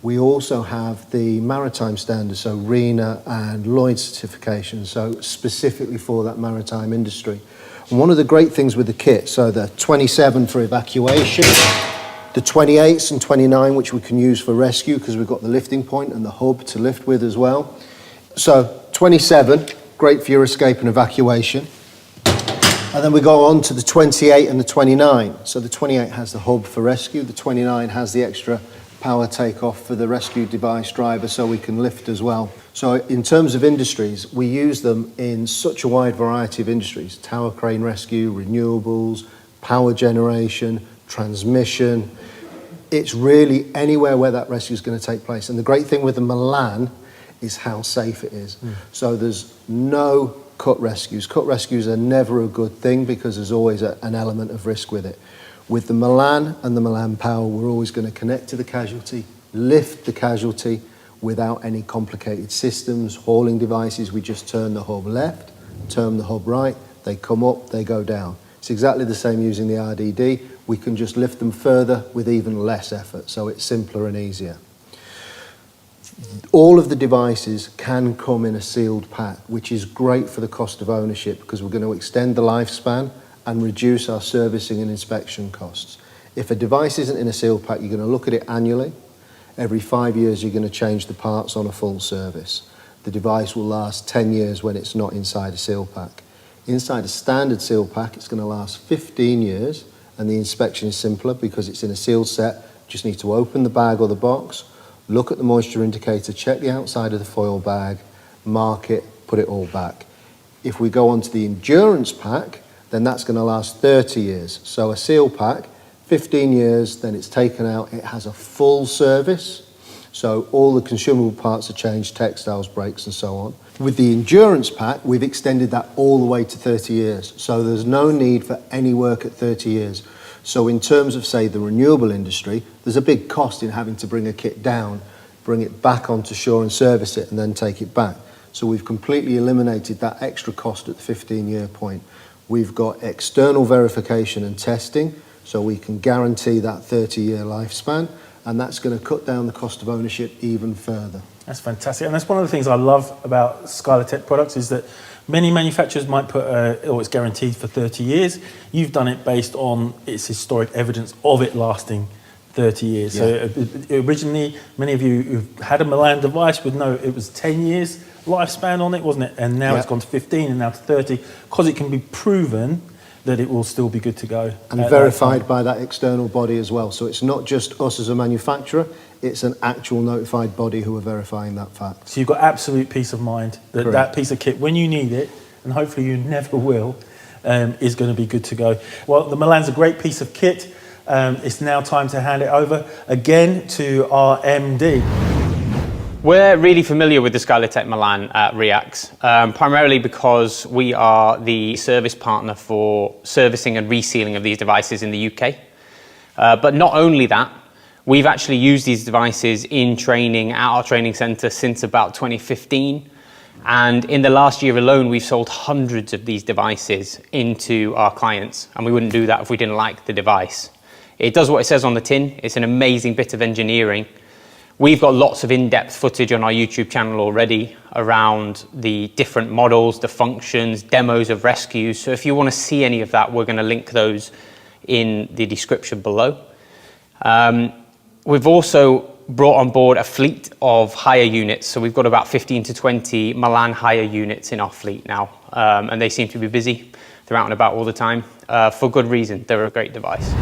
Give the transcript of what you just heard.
We also have the Maritime standards, so RENA and Lloyd certification, so specifically for that maritime industry. And one of the great things with the kit, so the 27 for evacuation, the 28s and 29, which we can use for rescue because we've got the lifting point and the hub to lift with as well. So 27, great for your escape and evacuation. And then we go on to the 28 and the 29. So the 28 has the hub for rescue, the 29 has the extra power takeoff for the rescue device driver so we can lift as well. So in terms of industries, we use them in such a wide variety of industries: tower crane rescue, renewables, power generation, transmission. It's really anywhere where that rescue is going to take place. And the great thing with the Milan is how safe it is. So there's no cut rescues. Cut rescues are never a good thing because there's always an element of risk with it. With the Milan and the Milan Power, we're always going to connect to the casualty, lift the casualty without any complicated systems, hauling devices. We just turn the hub left, turn the hub right, they come up, they go down. It's exactly the same using the RDD. We can just lift them further with even less effort, so it's simpler and easier. All of the devices can come in a sealed pack, which is great for the cost of ownership because we're going to extend the lifespan and reduce our servicing and inspection costs. If a device isn't in a sealed pack, you're going to look at it annually. Every 5 years, you're going to change the parts on a full service. The device will last 10 years when it's not inside a seal pack. Inside a standard seal pack, it's going to last 15 years, and the inspection is simpler because it's in a sealed set. You just need to open the bag or the box, look at the moisture indicator, check the outside of the foil bag, mark it, put it all back. If we go on to the endurance pack, then that's going to last 30 years. So a seal pack, 15 years, then it's taken out. It has a full service. So all the consumable parts are changed, textiles, brakes, and so on. With the endurance pack, we've extended that all the way to 30 years. So there's no need for any work at 30 years. So in terms of, say, the renewable industry, there's a big cost in having to bring a kit down, bring it back onto shore and service it, and then take it back. So we've completely eliminated that extra cost at the 15-year point. We've got external verification and testing, so we can guarantee that 30-year lifespan, and that's going to cut down the cost of ownership even further. That's fantastic, and that's one of the things I love about Skylotec products is that many manufacturers might put, it's guaranteed for 30 years. You've done it based on its historic evidence of it lasting 30 years. Yeah. So originally, many of you who've had a Milan device would know it was 10 years lifespan on it, wasn't it? And now it's gone to 15 and now to 30, because it can be proven that it will still be good to go. And verified by that external body as well. So it's not just us as a manufacturer, it's an actual notified body who are verifying that fact. So you've got absolute peace of mind that that piece of kit, when you need it, and hopefully you never will, is going to be good to go. Well, the Milan's a great piece of kit. It's now time to hand it over again to our MD. We're really familiar with the Skylotec Milan at REAX, primarily because we are the service partner for servicing and resealing of these devices in the UK. But not only that, we've actually used these devices in training at our training centre since about 2015. And in the last year alone, we've sold hundreds of these devices into our clients. And we wouldn't do that if we didn't like the device. It does what it says on the tin. It's an amazing bit of engineering. We've got lots of in-depth footage on our YouTube channel already around the different models, the functions, demos of rescues. So if you want to see any of that, we're going to link those in the description below. We've also brought on board a fleet of hire units. So we've got about 15 to 20 Milan hire units in our fleet now. And they seem to be busy. They're out and about all the time for good reason. They're a great device.